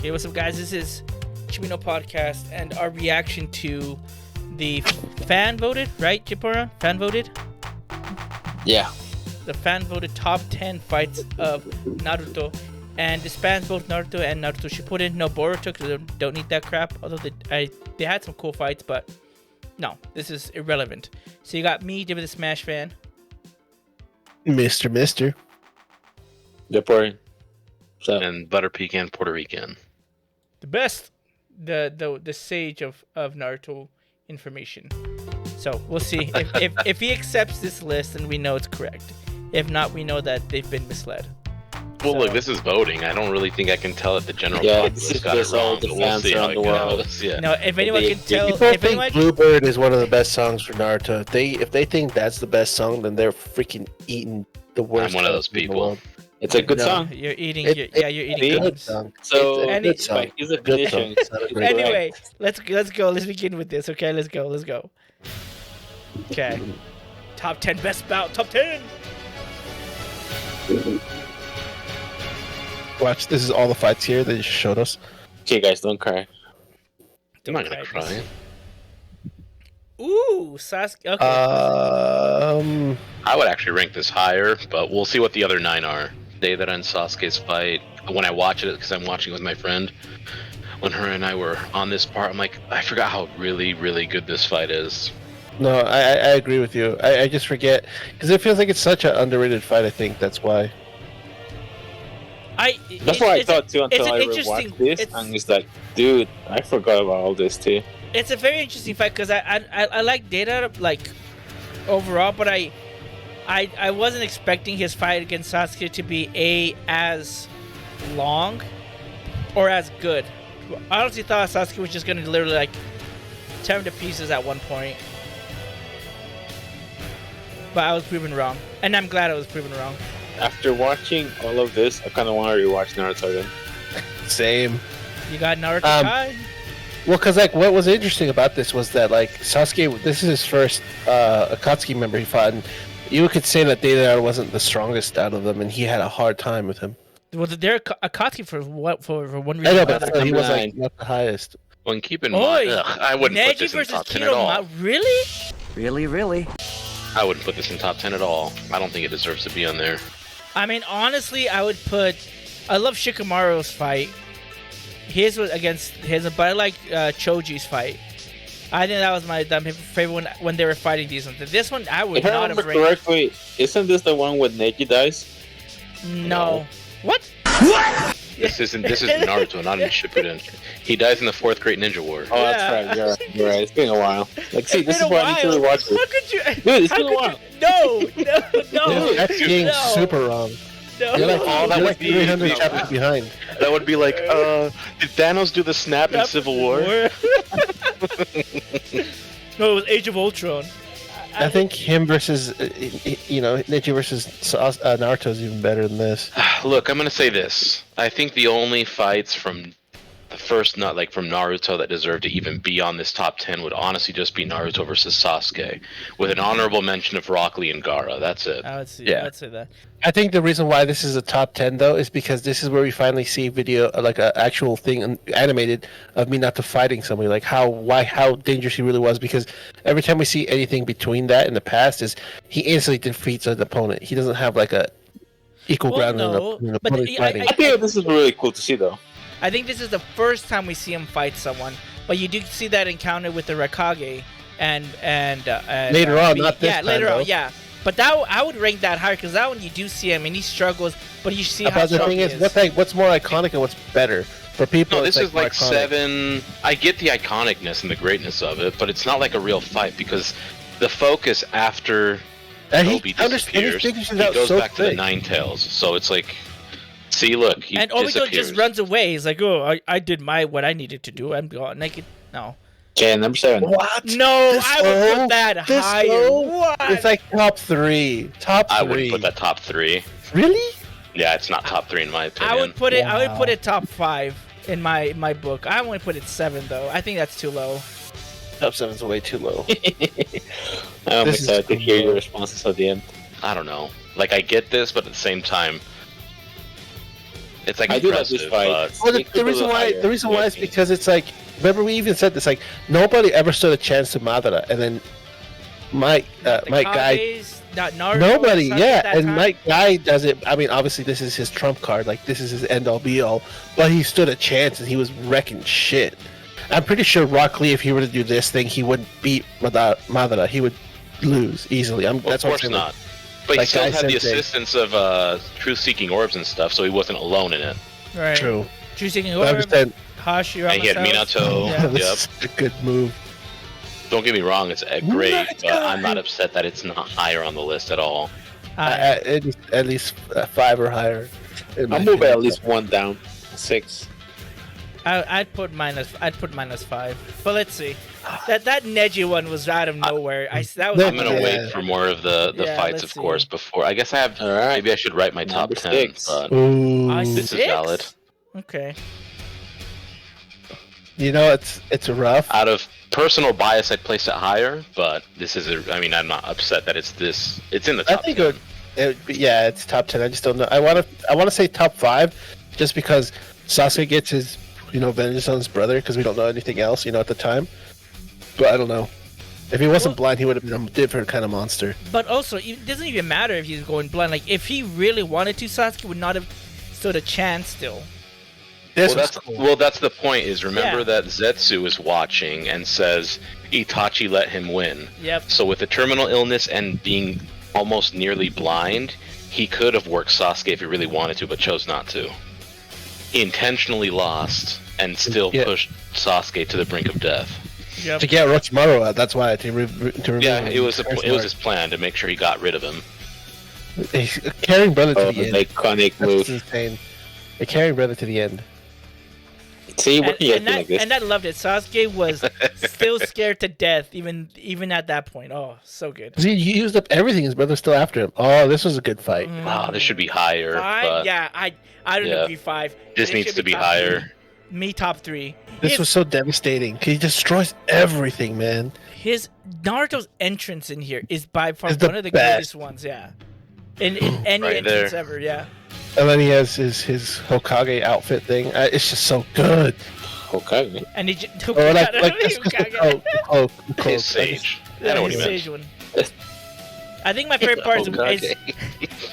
Hey, what's up, guys? This is Chimino Podcast and our reaction to the fan voted, right, Chipura? Fan voted? Yeah. The fan voted top 10 fights of Naruto. And this spans both Naruto and Naruto Shippuden. No Boruto, because they don't need that crap. Although they had some cool fights, but no, this is irrelevant. So you got me, David the Smash fan. Mister. Deporting. And Butter Pecan Puerto Rican. The best, the sage of Naruto information. So we'll see if he accepts this list, and we know it's correct. If not, we know that they've been misled. Well, So- look, this is voting. I don't really think I can tell that the general Yeah, this populace is got it just all wrong. the But we'll fans see how around it the world. goes. Yeah. No, if anyone They- can tell, People if think anyone, Bluebird is one of the best songs for Naruto. If they think that's the best song, then they're freaking eating the worst. I'm one of those songs in the people. world. It's a good No. song. you're eating, It- you're eating it- Good gums. song. So It's a Any- good song. like, here's a Good song. condition. It's not a great song. Anyway, let's go. Let's begin with this. Okay, let's go. Okay, top 10 best bout. Top 10. Watch, this is all the fights here they just showed us. Okay, guys, don't cry. I'm not gonna cry. Ooh, Sasuke. Okay. I would actually rank this higher, but we'll see what the other 9 are. Day that ends Sasuke's fight. When I watch it, because I'm watching with my friend, when her and I were on this part, I'm like, I forgot how really, really good this fight is. No, I agree with you. I just forget because it feels like it's such an underrated fight. I think that's why. That's what I thought too it's until an I interesting- rewatched this, it's- and it's like, dude, I forgot about all this too. It's a very interesting fight because I like Data like overall, but I wasn't expecting his fight against Sasuke to be as long or as good. I honestly thought Sasuke was just gonna literally like tear him to pieces at one point, but I was proven wrong, and I'm glad I was proven wrong. After watching all of this, I kind of want to rewatch Naruto again. Same. You got Naruto Kai. Well, because like what was interesting about this was that like Sasuke, this is his first Akatsuki member he fought, and you could say that Deidara wasn't the strongest out of them, and he had a hard time with him. Well, they're Akatsuki for what for one I reason. know, or but another. he was Number like not the highest. Well, and keep in Oi, mind, I wouldn't put Neji this in versus top 10 at all. Kido, really? Really? I wouldn't put this in top 10 at all. I don't think it deserves to be on there. I mean, honestly, I would put. I love Shikamaru's fight. His was against his, but I like Choji's fight. I think that was my favorite when they were fighting these ones. This one, I would If I not remember have ranked. correctly, isn't this the one with Neji dies? No. What? This is Naruto, not in Shippuden. He dies in the 4th Great Ninja War. Oh, Yeah. that's right. You're right. It's been a while. Like, see, It's this been is a why I need to while. rewatch How this. could you? Dude, it's how been a could while. you- No. That's being no. super wrong. No. You're like, Oh, that you're would like be- 300 no. chapters behind. That would be like, did Thanos do the snap in Civil War? No, it was Age of Ultron. I think him versus, Neji versus Naruto is even better than this. Look, I'm gonna say this. I think the only fights from the first, not like from Naruto, that deserve to even be on this top 10 would honestly just be Naruto versus Sasuke, with an honorable mention of Rock Lee and Gaara. That's it. I would say, Yeah. I'd say that. I think the reason why this is a top 10 though is because this is where we finally see video, like an actual thing animated of Minato fighting somebody, like how dangerous he really was. Because every time we see anything between that in the past, is he instantly defeats an opponent. He doesn't have like a equal Well, ground no, in an but opponent fighting. I think this is really cool to see, though. I think this is the first time we see him fight someone, but you do see that encounter with the Raikage and Later on, not this yeah, time, later though. on, yeah. But that I would rank that higher because that one you do see him and he struggles, but you see how But the strong thing he is, what's more iconic and what's better for people? No, it's this is like more iconic. 7. I get the iconicness and the greatness of it, but it's not like a real fight because the focus after And Obi disappears, he goes back to the Nine Tails. So it's like, see, look, he and Obito disappears. just runs away. He's like, "Oh, I did what I needed to do. I'm gone." Naked. No, Okay, number 7. What? no, This I would low? put that This higher. low? What? It's like top 3. Top 3. I wouldn't put that top 3. Really? Yeah, it's not top 3 in my opinion. I would put it. I would Wow. put it top 5 in my book. I only put it 7 though. I think that's too low. Top 7's way too low. I'm This is excited to hear cool. your responses at the end. I don't know. Like, I get this, but at the same time, It's like I do like this impressive, fight. but Well, It could the reason go why higher, the reason in my why is opinion. because it's like, remember we even said this, like nobody ever stood a chance to Madara, and then Mike Guy, Kages, not Naruto. nobody, Sasuke yeah, at that and time. Mike Guy does it. I mean, obviously this is his trump card, like this is his end all be all, but he stood a chance and he was wrecking shit. I'm pretty sure Rock Lee, if he were to do this thing, he wouldn't beat Madara. He would lose easily. well, That's of what I'm course saying. not. But he like still Guy had the Sensei. assistance of truth-seeking orbs and stuff, so he wasn't alone in it. Right. True. Choosing But I'm Orb, just saying, Hashirama. And he had Minato. Yeah. this is a good move. Don't get me wrong, it's great, Nice but I'm guy. not upset that it's not higher on the list at all. At least 5 or higher. in my I'll move it at opinion. least one down. 6. I'd put minus 5. But let's see. That Neji one was out of nowhere. That was. No, I'm gonna Yeah. wait for more of the Yeah, fights, let's of see. course, before. I guess I have. All right. Maybe I should write my top Number 10. 6. But Ooh. This is valid. Okay. You know, it's rough. out of personal bias, I'd place it higher. But this is. I mean, I'm not upset that it's this. It's in the I top. think 10. it would be, yeah, it's top 10. I just don't know. I want to say top 5, just because Sasuke gets his, vengeance on his brother, because we don't know anything else, at the time. But I don't know. If he wasn't Well- blind, he would have been a different kind of monster. But also, it doesn't even matter if he's going blind. Like, if he really wanted to, Sasuke would not have stood a chance still. This Well, was that's cool. that's the point. Is remember Yeah. that Zetsu is watching and says Itachi let him win. Yep. So with a terminal illness and being almost nearly blind, he could have worked Sasuke if he really wanted to, but chose not to. He intentionally lost and still Yeah. pushed Sasuke to the brink of death. Yep. To get Orochimaru out, that's why, to remove Yeah, him. it was his plan to make sure he got rid of him. He's carrying brother to Oh, the the end. iconic That's move. insane. They're carrying brother to the end. See, And, what do you and, think that, like this? and I loved it. Sasuke was still scared to death, even at that point. Oh, so good. 'Cause he used up everything. His brother's still after him. Oh, this was a good fight. Wow, this should be higher. 5? But Yeah, I don't yeah. agree 5. This needs should to be top higher. 3. Me top 3. This was so devastating. He destroys everything, man. His Naruto's entrance in here is by far It's the one of the best. greatest ones. Yeah, in any Right entrance there. ever. Yeah. And then he has his Hokage outfit thing. It's just so good. Okay. And he just Or like that's just the cloak. His sage. I Yeah, know what his he meant. sage one. I think my favorite part is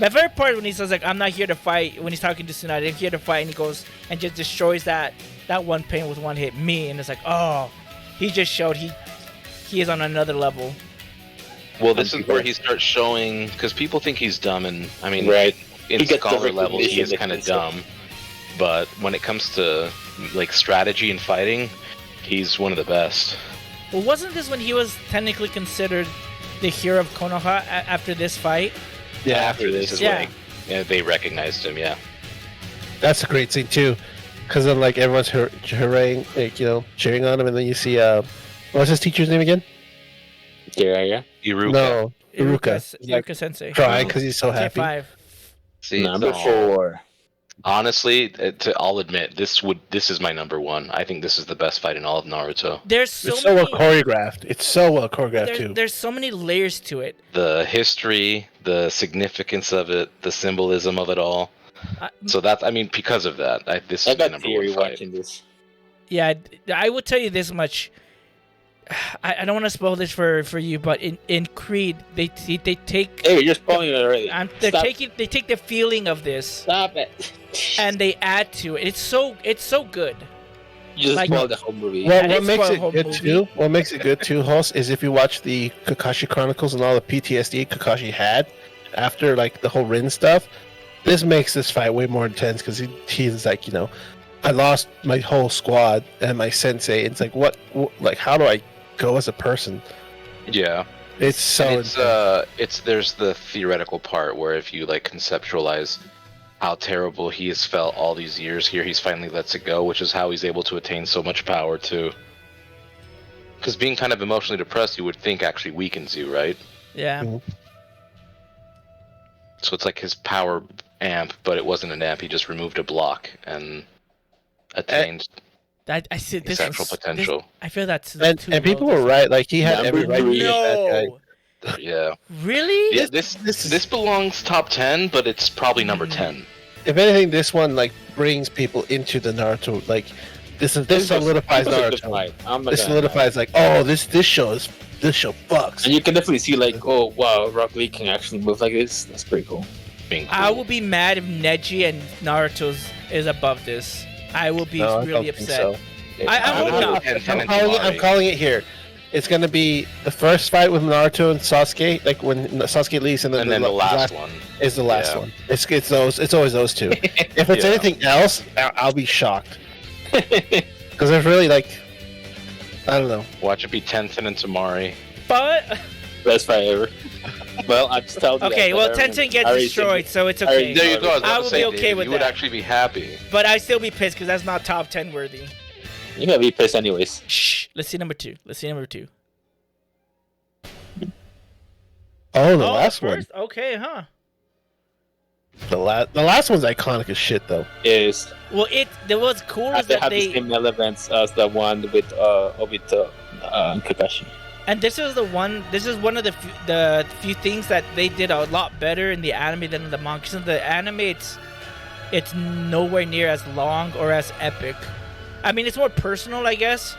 my favorite part when he says like I'm not here to fight when he's talking to Tsunade. I'm here to fight, and he goes and just destroys that one pain with one hit. Me, and it's like oh, he just showed he is on another level. Well, this is where he starts showing because people think he's dumb, and I mean, Right. in He gets the scholar levels, he is recognition kind of that he's dumb. But when it comes to like strategy and fighting, he's one of the best. Well, wasn't this when he was technically considered the hero of Konoha after this fight? Yeah, After this is Yeah. like they recognized him. Yeah. that's a great scene too, because then like everyone's hurraying, like, cheering on him, and then you see what's his teacher's name again? Yeah. Iruka. No, Iruka. He's, like, Iruka Sensei. crying because he's so Okay, happy. 5. See, Number so- 4. Honestly, I'll admit this is my number 1. I think this is the best fight in all of Naruto. There's so It's so well many. choreographed. It's so well choreographed too. There's so many layers to it. The history, the significance of it, the symbolism of it all. I, So that's, I mean, because of that, this I is my got number theory 1 fight. watching this. yeah, I will tell you this much. I don't want to spoil this for you, but in Creed they take Hey, you're spoiling it already. they Stop. take the feeling of this Stop it. and they add to it. It's so good. You just like- spoiled the whole movie. Well, I what did makes spoil the it whole good movie. too? What makes it good too, Hoss, is if you watch the Kakashi Chronicles and all the PTSD Kakashi had after like the whole Rin stuff. This makes this fight way more intense because he's like, I lost my whole squad and my sensei. It's like like how do I go as a person? Yeah. It's so And intense. there's the theoretical part where if you like conceptualize how terrible he has felt all these years, here he's finally lets it go, which is how he's able to attain so much power too. Because being kind of emotionally depressed, you would think actually weakens you, right? Yeah. Mhm. So it's like his power amp, but it wasn't an amp. He just removed a block and attained I see this. exceptional was- potential. This, I feel that's And too people low. were right. Like he had every Number right to be a bad guy. No, Yeah. really? Yeah, this is- this belongs top 10, but it's probably number 10. if anything, this one like brings people into the Naruto. Like this solidifies was a good Naruto. fight. I'm not This gonna lie. solidifies like, oh, this show fucks. And you can definitely see like, oh wow, Rock Lee can actually move like this. That's pretty cool. Being cool. I will be mad if Neji and Naruto's is above this. I will be No, I really don't think upset. so. I I hope would not. go 10 I'm and I'm Temari. calling it here. It's gonna be the first fight with Naruto and Sasuke, like when Sasuke leaves, and then, And then the last one. is the last Yeah. one. It's those. It's always those two. If it's Yeah. anything else, I'll be shocked because there's really like, I don't know. Watch it be Tenzin and Tamari. But Best fight ever. Well, I'm just telling you. okay, that well I Tenzin already gets think- destroyed, so it's I already okay. know. There you go. I was I about will to say, be okay David, with you would that. actually be happy. But I'd still be pissed because that's not top 10 worthy. You're gonna be pissed anyways. Shh. Let's see number 2. Oh, the Oh, last one. first? Okay, huh? The last one's iconic as shit, though. Is Well, what's cool is they that have the they same elements as the one with Kakashi. and this is one of the few things that they did a lot better in the anime than in the manga. 'Cause in the anime, it's nowhere near as long or as epic. I mean, it's more personal, I guess,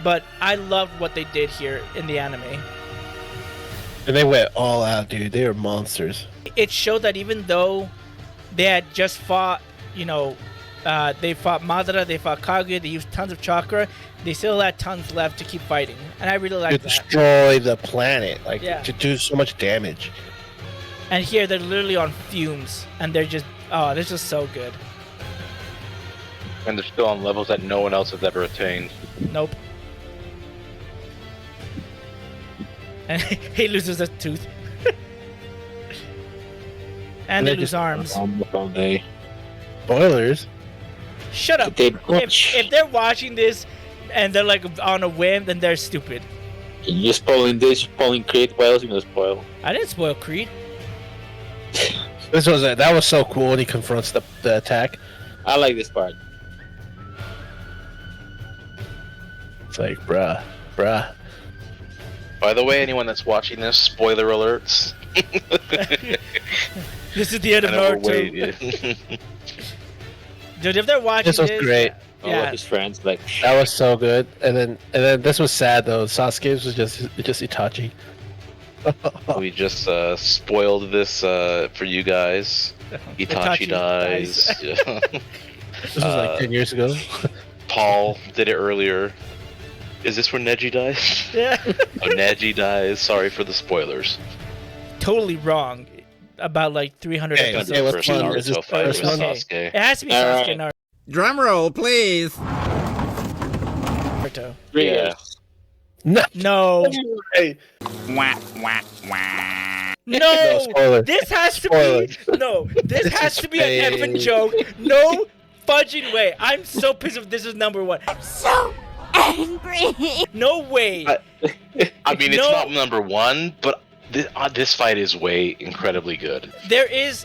but I loved what they did here in the anime. And they went all out, dude. They were monsters. It showed that even though they had just fought, they fought Madara, they fought Kaguya, they used tons of chakra, they still had tons left to keep fighting, and I really To like that. destroy the planet, like Yeah. to do so much damage. And here they're literally on fumes, and they're just so good. And they're still on levels that no one else has ever attained. Nope. And he loses a tooth. And they they lose just- arms. They Spoilers. Shut up. did If they're watching this and they're like on a whim, then they're stupid. you're spoiling this, you're spoiling Creed. What else are you gonna spoil? I didn't spoil Creed. That was so cool when he confronts the attack. I like this part. It's like, bruh. By the way, anyone that's watching this, spoiler alerts. This is the end of I know we're Naruto. waiting. Dude, if they're watching This was great. All yeah. of his friends like. That was so good. And then this was sad though. Sasuke's was just Itachi. We just spoiled this for you guys. Itachi dies. This was like 10 years ago. Paul did it earlier. Is this where Neji dies? Yeah. Oh, Neji dies. Sorry for the spoilers. Totally wrong about like 300 Hey, episodes. okay, what's First fun? Is this Naruto fight with first one? Sasuke. It has to be All Sasuke right. and Drum roll, please. Naruto. Yeah. No. No. Hey, Wah, wah, wah. No. spoiler. This has to Spoiler. be no. This has is to be an effing fake. joke. No fudging way. I'm so pissed if this is number 1. So angry. No way. I mean, it's No. not number one, but this fight is way incredibly good. There is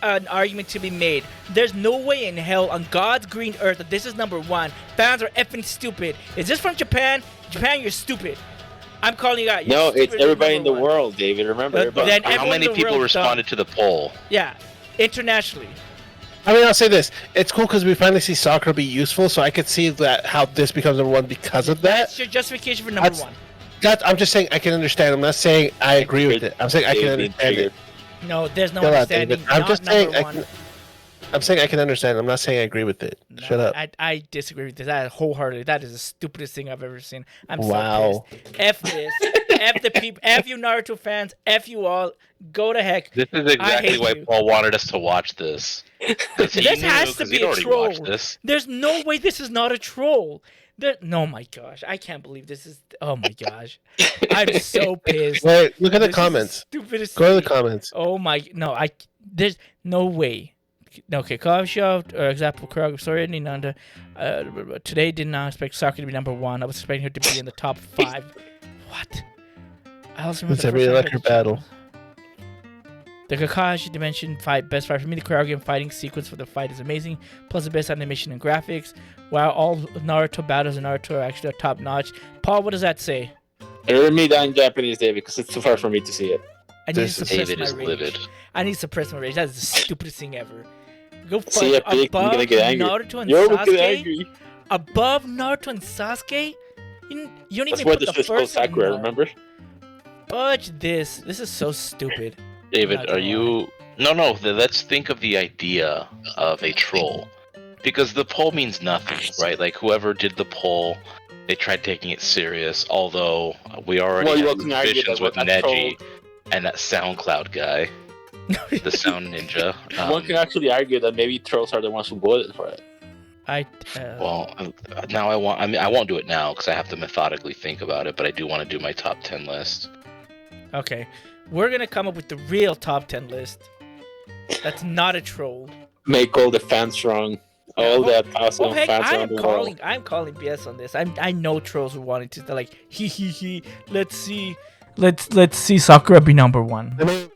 an argument to be made. There's no way in hell on God's green earth that this is number 1. Fans are effing stupid. Is this from Japan? Japan, you're stupid. I'm calling you out. You're No, stupid. it's everybody in Number the one. world, David. Remember, But everybody. then How everyone many in the people world responded to the poll? Yeah, internationally. I mean, I'll say this: it's cool because we finally see Sakura be useful. So I could see that how this becomes number 1 because of that. That's your justification for number That's- 1. I'm just saying I can understand. I'm not saying I agree with it. I'm saying I can David understand triggered. it. No, there's no Chill out, understanding. David. I'm Not just saying number I 1. can. I'm saying I can understand. I'm not saying I agree with it. No, Shut up. I disagree with this. That wholeheartedly. That is the stupidest thing I've ever seen. I'm Wow. so pissed. F this. F the people. F you Naruto fans. F you all. Go to heck. This is exactly hate why you. Paul wanted us to watch this. 'Cause he This knew, has to 'cause be he'd a already troll. watched this. There's no way this is not a troll. No, my gosh. I can't believe this is. Oh my gosh. I'm so pissed. Wait, look at the This is comments. Stupidest Go to the thing. comments. Oh my. No, there's no way. Okay, College Show, example, Kurog, sorry, Ninanda. Today did not expect Sakura to be number 1. I was expecting her to be in the top 5. What? I also remember It's the every first time electric battle. The Kakashi Dimension fight, best fight for me. The choreography fighting sequence for the fight is amazing. Plus the best animation and graphics. While all Naruto battles in Naruto are actually top notch. Paul, what does that say? Read me that in Japanese, David, because it's too far for me to see it. I need to This is- suppress David my is rage. livid. I need to suppress my rage. That's the stupidest thing ever. Go See ya, fuck Pig. You're above gonna get angry. Naruto and You're gonna get Sasuke. angry. Above Naruto and Sasuke. You don't That's even why put this the is called first one. Sakura. No. Remember? Fudge this. This is so stupid. David, Not are gonna you? No, no. Let's think of the idea of a troll, because the poll means nothing, right? Like whoever did the poll, they tried taking it serious. Although we already Well, you have can argue suspicions that with a Neji troll- and that SoundCloud guy, the Sound Ninja. One can actually argue that maybe trolls are the ones who voted for it. Well, now I mean, I won't do it now because I have to methodically think about it. But I do want to do my top 10 list. Okay, we're gonna come up with the real top 10 list. That's not a troll. Make all the fans wrong. All the 1,000 Oh heck, fans I around am the calling. world. I'm calling BS on this. I know trolls who wanted to. They're like, he. Let's see Sakura be number one. I mean,